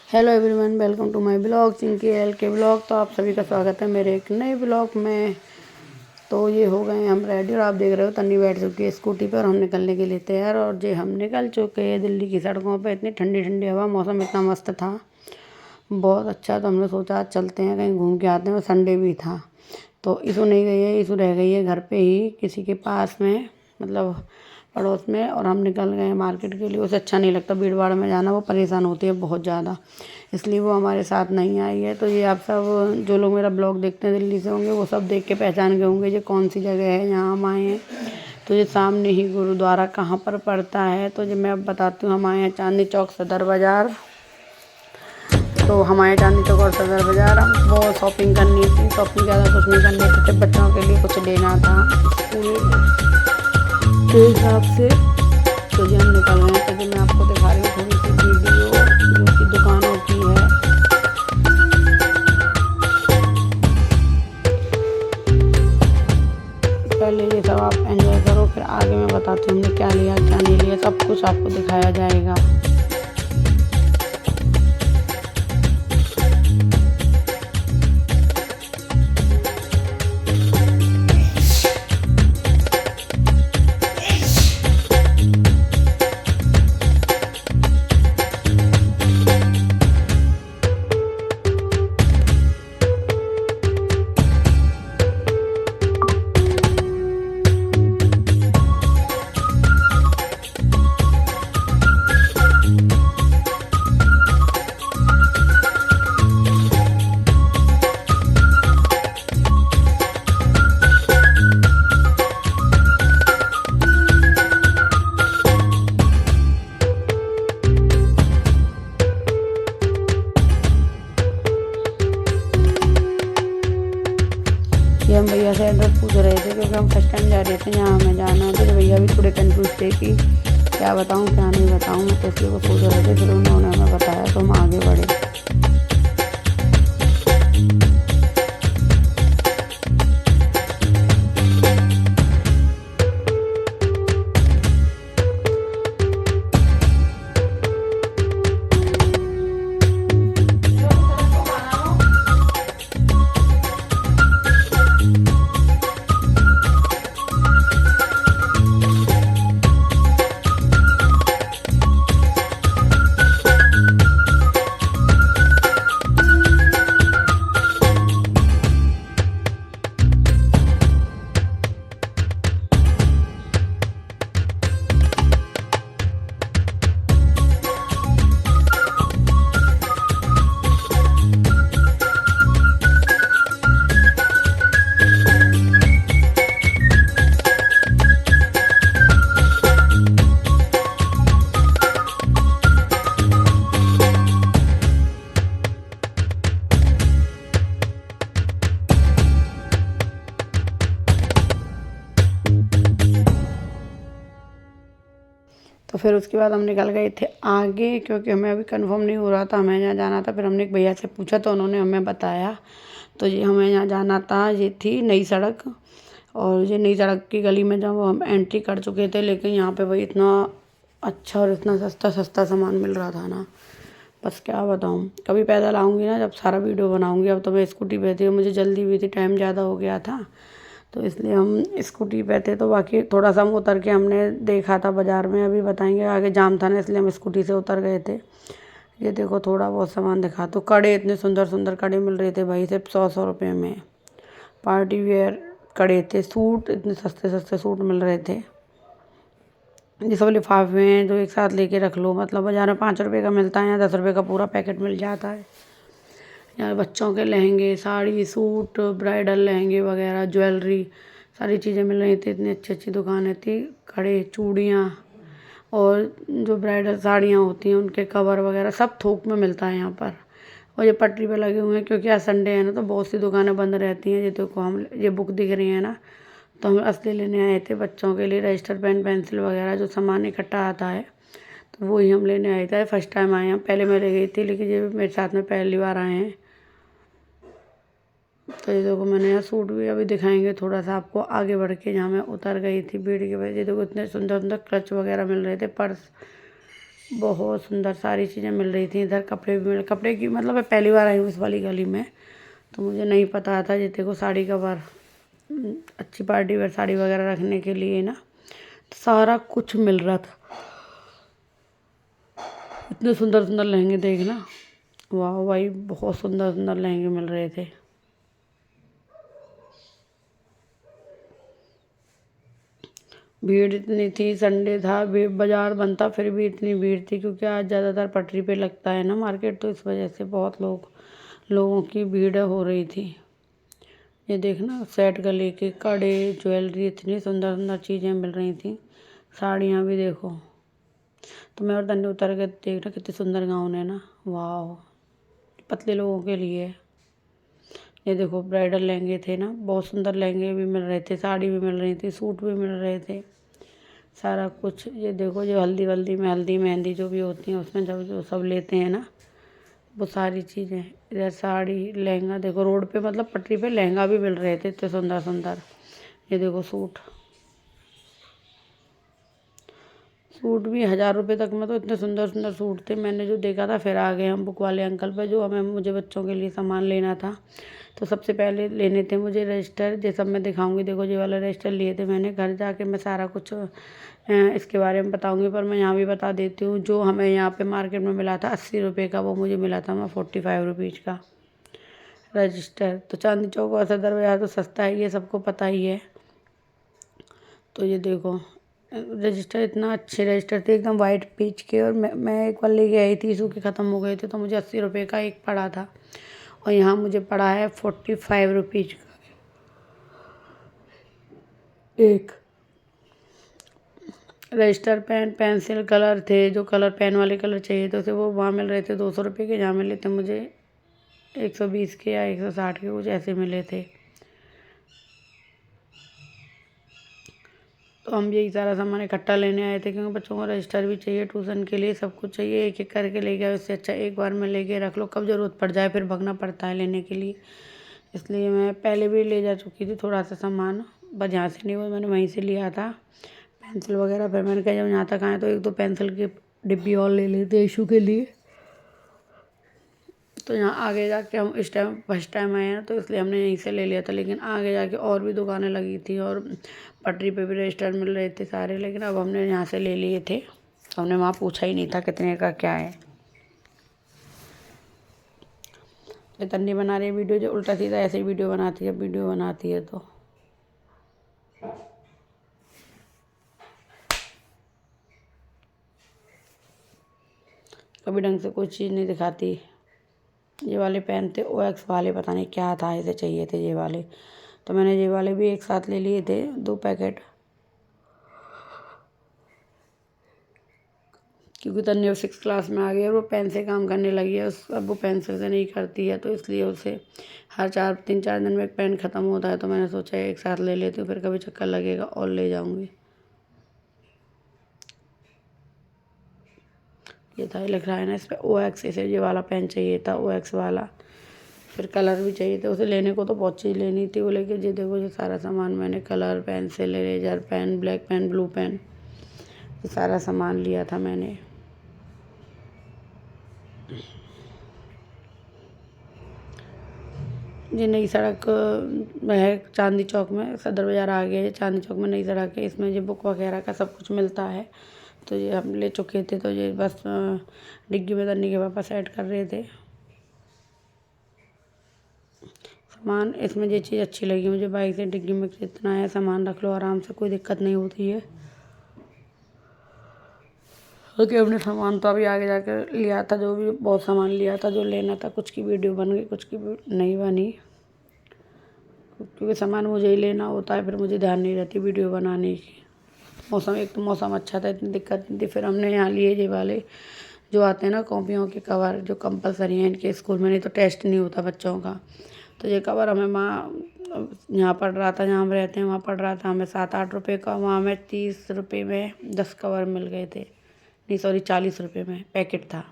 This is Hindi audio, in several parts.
Hello everyone, welcome to my blog Chinki L K blog. तो आप सभी का स्वागत है मेरे एक नए ब्लॉग में। तो ये हो गए हम रेडी और आप देख रहे हो तन्नी बैठ चुकी है स्कूटी पर, हम निकलने के लिए तैयार। और जो हम निकल चुके हैं दिल्ली की सड़कों पे। इतनी ठंडी ठंडी हवा, मौसम इतना मस्त था, बहुत अच्छा। तो हमने सोचा आज चलते हैं कहीं घूम के आते हैं। और संडे भी था तो ईशू नहीं गई है, ईशू रह गई है घर पे ही किसी के पास में, मतलब पड़ोस में। और हम निकल गए मार्केट के लिए। उसे अच्छा नहीं लगता भीड़ भाड़ में जाना, वो परेशान होती है बहुत ज़्यादा, इसलिए वो हमारे साथ नहीं आई है। तो ये आप सब जो लोग मेरा ब्लॉग देखते हैं दिल्ली से होंगे, वो सब देख के पहचान गए होंगे ये कौन सी जगह है यहाँ हम आए हैं। तो ये सामने ही गुरुद्वारा कहाँ पर पड़ता है, तो जो मैं अब बताती हूँ। हम आए हैं चांदनी चौक सदर बाज़ार। तो हमारे चांदनी चौक और सदर बाज़ार वो शॉपिंग करनी थी। शॉपिंग ज़्यादा कुछ नहीं करनी थी, बच्चों के लिए कुछ लेना था स्कूल के हिसाब से। तो जो हम निकल गए थे, जो मैं आपको दिखा रही हूँ थोड़ी सी वीडियो जो कि दुकानों की है। पहले ये सब आप एंजॉय करो, फिर आगे मैं बताती हूँ हमने क्या लिया क्या नहीं लिया, सब कुछ आपको दिखाया जाएगा। ये हम भैया से एड्रेस पूछ रहे थे क्योंकि हम फर्स्ट टाइम जा रहे थे यहाँ हमें जाना है। तो भैया भी थोड़े कंफ्यूज थे कि क्या बताऊँ क्या नहीं बताऊँ, तो इसलिए वो पूछ रहे थे। फिर उन्होंने हमें बताया तो हम आगे बढ़े। तो फिर उसके बाद हम निकल गए थे आगे, क्योंकि हमें अभी कंफर्म नहीं हो रहा था हमें यहाँ जाना था। फिर हमने एक भैया से पूछा तो उन्होंने हमें बताया। तो ये हमें यहाँ जाना था, ये थी नई सड़क। और ये नई सड़क की गली में जब हम एंट्री कर चुके थे, लेकिन यहाँ पे भाई इतना अच्छा और इतना सस्ता सस्ता सामान मिल रहा था ना, बस क्या बताऊँ। कभी पैदल आऊँगी ना जब सारा वीडियो बनाऊँगी। अब तो मैं स्कूटी पे थी, मुझे जल्दी भी थी, टाइम ज़्यादा हो गया था, तो इसलिए हम स्कूटी पे थे। तो बाकी थोड़ा सा हम उतर के हमने देखा था बाज़ार में, अभी बताएंगे। आगे जाम था ना, इसलिए हम स्कूटी से उतर गए थे। ये देखो थोड़ा बहुत सामान दिखा। तो कड़े, इतने सुंदर सुंदर कड़े मिल रहे थे भाई, सिर्फ 100 रुपये में। पार्टी वेयर कड़े थे। सूट, इतने सस्ते सस्ते सूट मिल रहे थे। ये सब लिफाफे हैं जो एक साथ लेके रख लो, मतलब बाज़ार में 5 रुपये का मिलता है, यहाँ 10 रुपये का पूरा पैकेट मिल जाता है। यहाँ बच्चों के लहंगे, साड़ी, सूट, ब्राइडल लहंगे वगैरह, ज्वेलरी, सारी चीज़ें मिल रही थी। इतनी अच्छी अच्छी दुकानें थी। कड़े, चूड़ियाँ और जो ब्राइडल साड़ियाँ होती हैं उनके कवर वगैरह सब थोक में मिलता है यहाँ पर। और ये पटरी पे लगे हुए हैं क्योंकि आज संडे है ना, तो बहुत सी दुकानें बंद रहती हैं। ये देखो हम ये बुक दिख रही है ना, तो हम असली लेने आए थे बच्चों के लिए रजिस्टर पेन, पेंसिल वगैरह जो सामान इकट्ठा आता है, तो वही हम लेने आए थे। फर्स्ट टाइम आए हैं, पहले मैं ले गई थी, लेकिन ये मेरे साथ में पहली बार आए हैं। तो ये देखो मैंने यहाँ सूट भी अभी दिखाएंगे थोड़ा सा आपको आगे बढ़ के, जहाँ मैं उतर गई थी भीड़ की वजह से। देखो इतने सुंदर सुंदर क्लच वगैरह मिल रहे थे, पर्स, बहुत सुंदर सारी चीज़ें मिल रही थी। इधर कपड़े भी कपड़े की मतलब मैं पहली बार आई हूँ इस वाली गली में, तो मुझे नहीं पता था। जैसे को साड़ी का बार अच्छी पार्टी वेयर साड़ी वगैरह रखने के लिए ना, तो सारा कुछ मिल रहा था। इतने सुंदर सुंदर लहंगे देखना, वाह भाई, बहुत सुंदर सुंदर लहंगे मिल रहे थे। भीड़ इतनी थी, संडे था, भीड़ बाजार बंद था, फिर भी इतनी भीड़ थी क्योंकि आज ज़्यादातर पटरी पे लगता है ना मार्केट, तो इस वजह से बहुत लोगों की भीड़ हो रही थी। ये देखना सेट गले के कड़े, ज्वेलरी, इतनी सुंदर सुंदर चीज़ें मिल रही थी। साड़ियाँ भी देखो, तो मैं और तन्ने उतर के देखना कितने सुंदर गाउन है ना, वाह, पतले लोगों के लिए। ये देखो ब्राइडल लहंगे थे ना, बहुत सुंदर लहंगे भी मिल रहे थे, साड़ी भी मिल रही थी, सूट भी मिल रहे थे, सारा कुछ। ये देखो जो हल्दी वल्दी में, हल्दी मेहंदी जो भी होती हैं उसमें जब जो सब लेते हैं ना, वो सारी चीज़ें। इधर साड़ी लहंगा देखो, रोड पे मतलब पटरी पे लहंगा भी मिल रहे थे इतने सुंदर सुंदर। ये देखो सूट भी 1000 रुपये तक में, तो इतने सुंदर सुंदर सूट थे। मैंने जो देखा था, फिर आ गए हम बुक वाले अंकल पर, जो मुझे बच्चों के लिए सामान लेना था। तो सबसे पहले लेने थे मुझे रजिस्टर, ये सब मैं दिखाऊंगी। देखो ये वाला रजिस्टर लिए थे मैंने, घर जाके मैं सारा कुछ इसके बारे में बताऊंगी, पर मैं यहाँ भी बता देती हूँ। जो हमें यहाँ पे मार्केट में मिला था 80 रुपये का, वो मुझे मिला था मैं 45 रुपीज़ का रजिस्टर। तो चांदनी चौक और सदर बाज़ार तो सस्ता है, ये सबको पता ही है। तो ये देखो रजिस्टर, इतना अच्छे रजिस्टर थे, एकदम वाइट पेज के। और मैं एक बार लेके आई थी, सूखे ख़त्म हो गए थे, तो मुझे 80 रुपये का एक पड़ा था, और यहाँ मुझे पड़ा है 45 रुपीज़ का एक। रजिस्टर, पेन, पेंसिल, कलर थे, जो कलर पेन वाले कलर चाहिए थे उसे वो वहाँ मिल रहे थे 200 रुपये के, जहाँ मिले थे मुझे 120 के या 160 के, कुछ ऐसे मिले थे। तो हम यही सारा सामान इकट्ठा लेने आए थे, क्योंकि बच्चों को रजिस्टर भी चाहिए, ट्यूशन के लिए सब कुछ चाहिए, एक एक करके ले गया। उससे अच्छा एक बार में लेके रख लो, कब ज़रूरत पड़ जाए फिर भगना पड़ता है लेने के लिए। इसलिए मैं पहले भी ले जा चुकी थी थोड़ा सा सामान, बस यहाँ से नहीं, वो मैंने वहीं से लिया था पेंसिल वगैरह। फिर मैंने कहा जब यहाँ तक आए तो एक दो पेंसिल की डिब्बी और ले लेते इशू के लिए। तो यहाँ आगे जाके हम इस टाइम फर्स्ट टाइम आए हैं, तो इसलिए हमने यहीं से ले लिया था। लेकिन आगे जाके और भी दुकानें लगी थी, और पटरी पे भी रजिस्टर मिल रहे थे सारे, लेकिन अब हमने यहाँ से ले लिए थे। हमने वहाँ पूछा ही नहीं था कितने का क्या है। ये तन्नी बना रही है वीडियो, जो उल्टा सीधा ऐसे ही वीडियो बनाती है तो कभी ढंग से कोई चीज़ नहीं दिखाती। ये वाले पेन थे OX वाले, पता नहीं क्या था, इसे चाहिए थे ये वाले, तो मैंने ये वाले भी एक साथ ले लिए थे 2 पैकेट, क्योंकि तन्नी 6 क्लास में आ गई और वो पेन से काम करने लगी है। अब वो पेंसिल से नहीं करती है, तो इसलिए उसे हर 3-4 दिन में एक पेन ख़त्म होता है। तो मैंने सोचा एक साथ ले लेती हूँ, फिर कभी चक्कर लगेगा और ले जाऊँगी। ये था, लिख रहा है ना इस पर OX, इसे ये वाला पेन चाहिए था OX वाला। फिर कलर भी चाहिए थे, उसे लेने को तो बहुत चीज़ लेनी थी वो, लेके ये देखो ये सारा सामान मैंने, colour, pencil, eraser, pen, black pen, blue pen, ये सारा सामान लिया था मैंने। ये नई सड़क है चांदनी चौक में, सदर बाज़ार आ गया है, चांदनी चौक में नई सड़क है, इसमें ये बुक वगैरह का सब कुछ मिलता है। तो ये हम ले चुके थे, तो ये बस डिग्गी में तन्नी के पापा सेट कर रहे थे सामान। इसमें ये चीज़ अच्छी लगी मुझे, बाइक से डिग्गी में जितना है सामान रख लो आराम से, कोई दिक्कत नहीं होती है। ओके, हमने सामान तो अभी आगे जाकर लिया था, जो भी बहुत सामान लिया था, जो लेना था, कुछ की वीडियो बन गई, कुछ की नहीं बनी, क्योंकि सामान मुझे ही लेना होता है, फिर मुझे ध्यान नहीं रहती वीडियो बनाने की। मौसम, एक तो मौसम अच्छा था, इतनी दिक्कत नहीं थी। फिर हमने यहाँ लिए ये वाले जो आते हैं ना कॉपियों के कवर, जो कंपलसरी हैं इनके स्कूल में, नहीं तो टेस्ट नहीं होता बच्चों का। तो ये कवर हमें यहाँ पड़ रहा था, जहाँ हम रहते हैं वहाँ पड़ रहा था हमें 7-8 रुपये का, वहाँ हमें 30 रुपये में 10 कवर मिल गए थे। नहीं सॉरी, 40 रुपये में पैकेट था,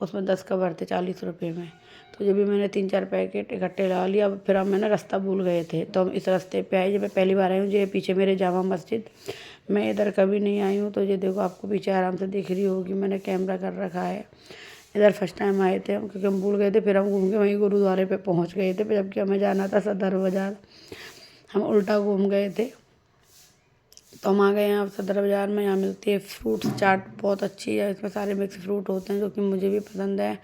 उसमें 10 कवर थे 40 रुपये में। तो ये भी मैंने 3-4 पैकेट इकट्ठे ला लिया। फिर हम ना रास्ता भूल गए थे, तो हम इस रास्ते पे आए, जब मैं पहली बार आई हूँ। ये पीछे मेरे जामा मस्जिद, मैं इधर कभी नहीं आई हूँ। तो ये देखो, आपको पीछे आराम से दिख रही होगी, मैंने कैमरा कर रखा है। इधर फर्स्ट टाइम आए थे हम, क्योंकि हम भूल गए थे। फिर हम घूम के वहीं गुरुद्वारे पे पहुँच गए थे, जबकि हमें जाना था सदर बाज़ार। हम उल्टा घूम गए थे। तो हम आ गए यहाँ सदर बाज़ार में। यहाँ मिलती है फ्रूट्स चाट, बहुत अच्छी है। इसमें सारे मिक्स फ्रूट होते हैं, जो कि मुझे भी पसंद है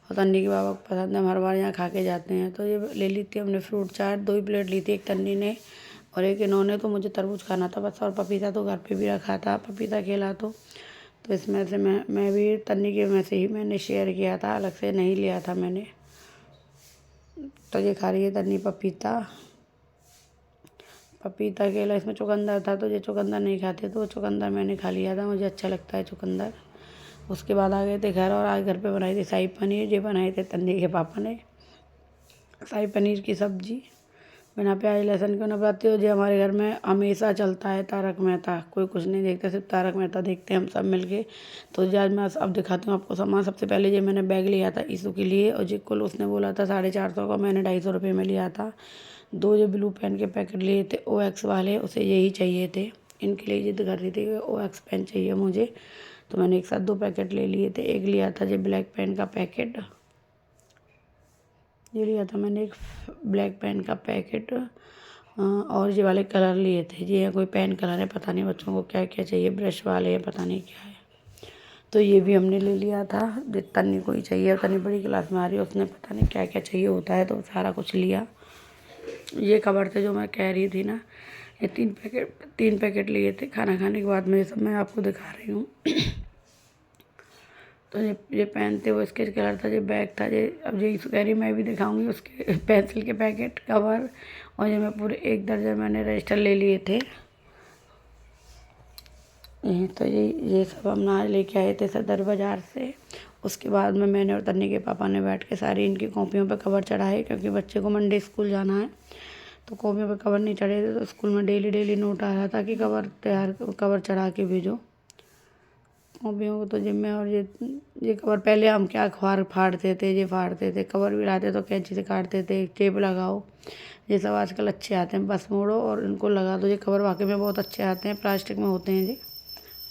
और तन्नी के बाबा को पसंद है। हम हर बार यहाँ खा के जाते हैं। तो ये ले ली थी हमने फ्रूट चाट, 2 ही प्लेट ली थी, एक तन्नी ने और एक इन्होंने। तो मुझे तरबूज खाना था बस, और पपीता तो घर पे भी रखा था, पपीता खेला। तो इसमें से मैं भी तन्नी के में से ही मैंने शेयर किया था, अलग से नहीं लिया था मैंने। तो ये खा रही है तन्नी पपीता केला। इसमें चुकंदर था, तो ये चुकंदर नहीं खाते, तो वो चुकंदर मैंने खा लिया था, मुझे अच्छा लगता है चुकंदर। उसके बाद आ गए थे घर, और आज घर पे बनाई थी शाही पनीर। ये बनाए थे तन्नी के पापा ने, शाही पनीर की सब्जी बिना प्याज लहसुन के। ना बनाती हो, जो हमारे घर में हमेशा चलता है तारक मेहता। कोई कुछ नहीं देखता, सिर्फ तारक मेहता देखते हैं हम सब मिलके। तो जी आज मैं अब दिखाती हूँ आपको सामान। सबसे पहले ये मैंने बैग लिया था ईशू के लिए, और जी कुल उसने बोला था 450 का, मैंने 250 रुपये में लिया था। 2 ये ब्लू पेन के पैकेट लिए थे OX वाले, उसे यही चाहिए थे। इनके लिए जिद कर रही थी कि OX पेन चाहिए मुझे, तो मैंने एक साथ 2 पैकेट ले लिए थे। एक लिया था ये ब्लैक पेन का पैकेट, ये लिया था मैंने एक ब्लैक पेन का पैकेट। और ये वाले कलर लिए थे। ये कोई पेन कलर है, पता नहीं बच्चों को क्या क्या चाहिए, ब्रश वाले हैं, पता नहीं क्या है। तो ये भी हमने ले लिया था। तन्नी को ही चाहिए, तन्नी बड़ी क्लास में आ रही है, उसने पता नहीं क्या क्या चाहिए होता है, तो सारा कुछ लिया। ये कवर थे जो मैं कह रही थी ना, ये 3 पैकेट लिए थे खाना खाने के बाद में। ये सब मैं आपको दिखा रही हूँ। तो ये पेन थे, वो स्केच कलर था, ये बैग था। ये अब ये कह रही मैं भी दिखाऊंगी उसके पेंसिल के पैकेट, कवर। और ये मैं पूरे 1 दर्जन मैंने रजिस्टर ले लिए थे। तो ये सब हम ना लेके आए थे सदर बाज़ार से। उसके बाद में मैंने और तन्नी के पापा ने बैठ के सारी इनकी कॉपियों पे कवर चढ़ाए, क्योंकि बच्चे को मंडे स्कूल जाना है। तो कॉपियों पे कवर नहीं चढ़े थे, तो स्कूल में डेली नोट आ रहा था कि कवर चढ़ा के भेजो कॉपियों को। तो जिम में, और ये कवर पहले हम क्या फाड़ते थे, ये फाड़ते थे। कवर भी लाते तो कैंची से काटते थे, टेप लगाओ। ये सब आजकल अच्छे आते हैं, बस मोड़ो और इनको लगा दो। ये कवर वाकई में बहुत अच्छे आते हैं, प्लास्टिक में होते हैं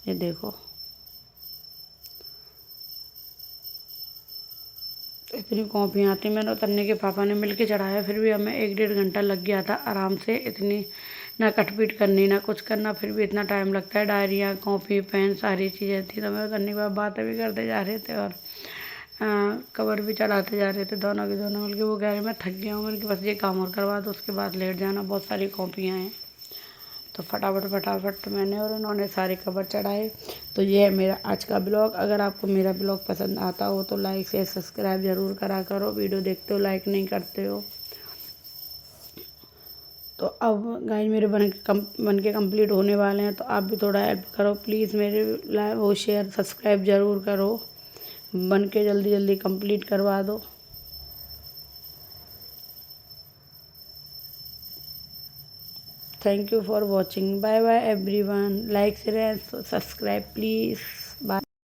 ये देखो। तो इतनी कॉपियाँ आती। मैंने और तन्नी के पापा ने मिल के चढ़ाया, फिर भी हमें 1-1.5 घंटा लग गया था आराम से। इतनी ना कटपीट करनी ना कुछ करना, फिर भी इतना टाइम लगता है। डायरियाँ, कॉपी, पेन, सारी चीज़ें थी। तो मैं और तन्नी के पापा बातें भी करते जा रहे थे, और कवर भी चढ़ाते जा रहे थे, दोनों के दोनों मिल के। वो कह रहे मैं थक गया हूँ, मैंने बस ये काम और करवा दो, उसके बाद लेट जाना, बहुत सारी कॉपियाँ हैं। तो फटाफट मैंने और उन्होंने सारे कवर चढ़ाए। तो ये है मेरा आज का ब्लॉग। अगर आपको मेरा ब्लॉग पसंद आता हो तो लाइक शेयर सब्सक्राइब ज़रूर करा करो। वीडियो देखते हो लाइक नहीं करते हो। तो अब गाइस मेरे बन के कंप्लीट होने वाले हैं, तो आप भी थोड़ा हेल्प करो प्लीज़। मेरे लाइक वो शेयर सब्सक्राइब ज़रूर करो, बन के जल्दी कंप्लीट करवा दो। Thank you for watching. Bye bye everyone. Like, share and subscribe please.